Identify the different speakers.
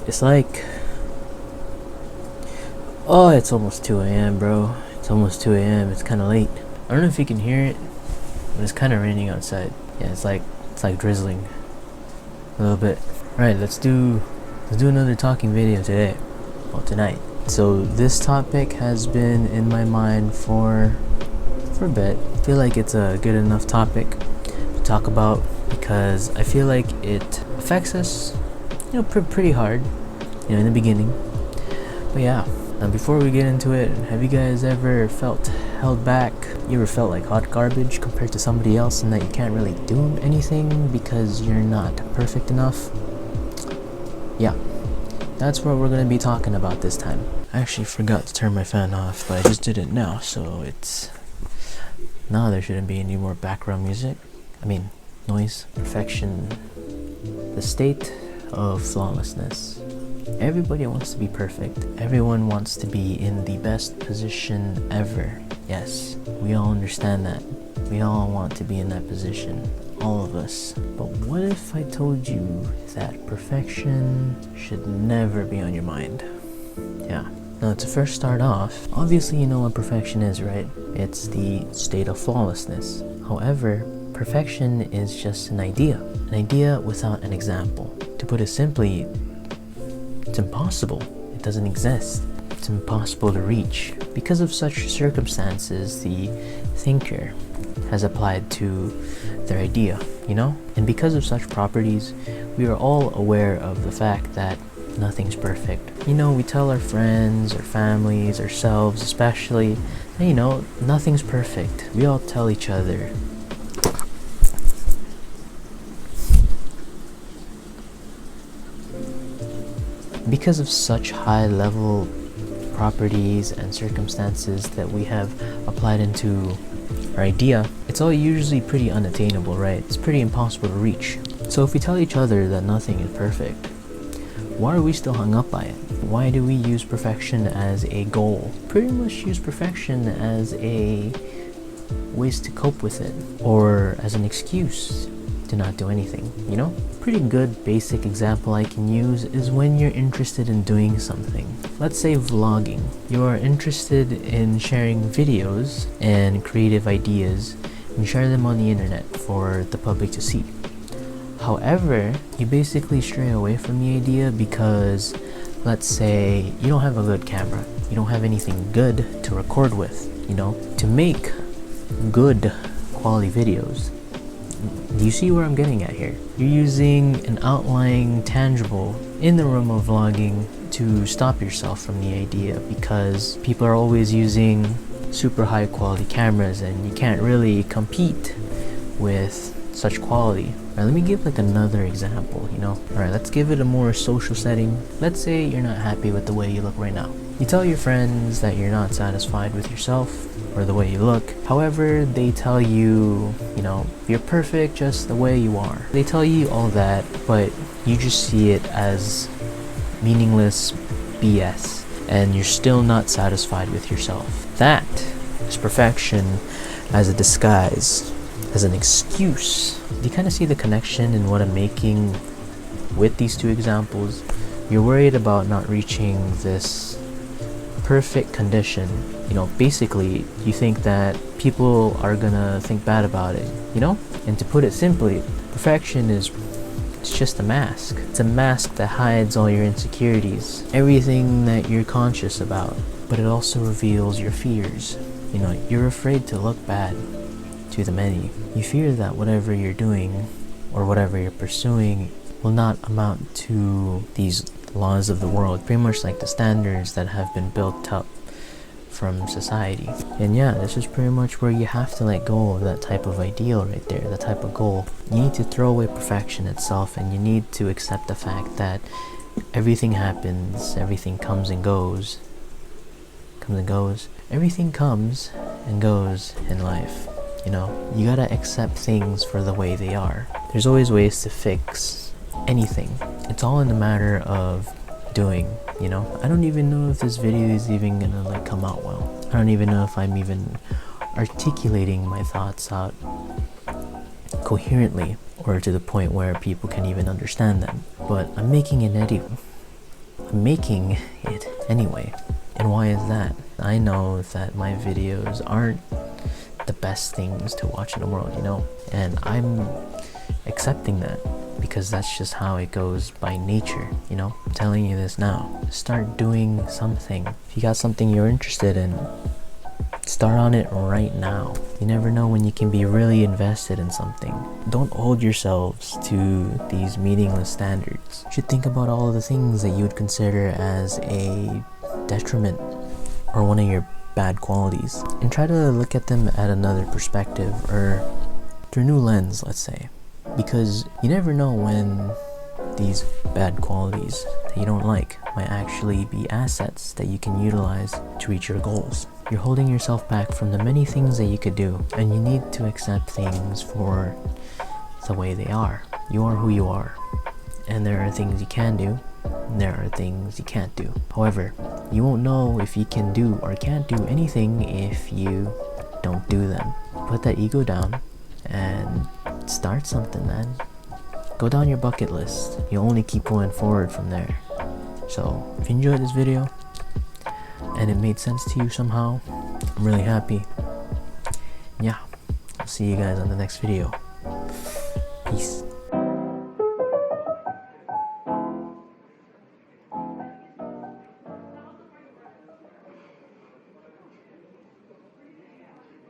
Speaker 1: It's like, oh, it's almost 2 a.m., bro. It's almost 2 a.m. It's kind of late. I don't know if you can hear it, but it's kind of raining outside. Yeah, it's like drizzling a little bit. Right, let's do another talking video today. Well, tonight. So this topic has been in my mind for a bit. I feel like it's a good enough topic to talk about because I feel like it affects us, pretty hard, in the beginning. But yeah, now before we get into it, have you guys ever felt held back? You ever felt like hot garbage compared to somebody else and that you can't really do anything because you're not perfect enough? Yeah, that's what we're gonna be talking about this time. I actually forgot to turn my fan off, but I just did it now, so now there shouldn't be any more background music. Noise. Perfection. The state of flawlessness. Everybody wants to be perfect. Everyone wants to be in the best position ever. Yes, we all understand that. We all want to be in that position. All of us. But what if I told you that perfection should never be on your mind? Yeah. Now, to first start off, obviously you know what perfection is, right? It's the state of flawlessness. However, perfection is just an idea without an example. To put it simply, it's impossible. It doesn't exist. It's impossible to reach. Because of such circumstances, the thinker has applied to their idea, And because of such properties, we are all aware of the fact that nothing's perfect. We tell our friends, our families, ourselves especially, that, nothing's perfect. We all tell each other. Because of such high level properties and circumstances that we have applied into our idea, it's all usually pretty unattainable, right? It's pretty impossible to reach. So if we tell each other that nothing is perfect, why are we still hung up by it? Why do we use perfection as a goal? Pretty much use perfection as a ways to cope with it, or as an excuse to not do anything, Pretty good basic example I can use is when you're interested in doing something. Let's say vlogging. You are interested in sharing videos and creative ideas and share them on the internet for the public to see. However, you basically stray away from the idea because, let's say, you don't have a good camera. You don't have anything good to record with, To make good quality videos, do you see where I'm getting at here? You're using an outlying tangible in the realm of vlogging to stop yourself from the idea because people are always using super high quality cameras and you can't really compete with such quality. Alright, let me give another example, Alright, let's give it a more social setting. Let's say you're not happy with the way you look right now. You tell your friends that you're not satisfied with yourself or the way you look. However, they tell you, you're perfect just the way you are. They tell you all that, but you just see it as meaningless BS, and you're still not satisfied with yourself. That is perfection as a disguise, as an excuse. Do you kind of see the connection in what I'm making with these two examples? You're worried about not reaching this perfect condition. Basically, you think that people are gonna think bad about it, And to put it simply, perfection it's just a mask. It's a mask that hides all your insecurities, everything that you're conscious about, but it also reveals your fears. You're afraid to look bad to the many. You fear that whatever you're doing or whatever you're pursuing will not amount to these laws of the world, pretty much like the standards that have been built up from society. And yeah, this is pretty much where you have to let go of that type of ideal right there, that type of goal. You need to throw away perfection itself, and you need to accept the fact that everything happens, everything comes and goes. Everything comes and goes in life. You gotta accept things for the way they are. There's always ways to fix anything. It's all in the matter of doing, I don't even know if this video is even gonna come out well. I don't even know if I'm even articulating my thoughts out coherently or to the point where people can even understand them. But I'm making an I'm making it anyway. And why is that? I know that my videos aren't the best things to watch in the world, you know? And I'm accepting that because that's just how it goes by nature, you know? I'm telling you this now. Start doing something. If you got something you're interested in, start on it right now. You never know when you can be really invested in something. Don't hold yourselves to these meaningless standards. You should think about all of the things that you would consider as a detriment or one of your bad qualities, and try to look at them at another perspective or through a new lens, let's say. Because you never know when these bad qualities that you don't like might actually be assets that you can utilize to reach your goals. You're holding yourself back from the many things that you could do, and you need to accept things for the way they are. You are who you are, and there are things you can do, and there are things you can't do. However, you won't know if you can do or can't do anything if you don't do them. Put that ego down and start something, man. Go down your bucket list. You'll only keep going forward from there. So if you enjoyed this video and it made sense to you somehow, I'm really happy. Yeah, I'll see you guys on the next video. Peace.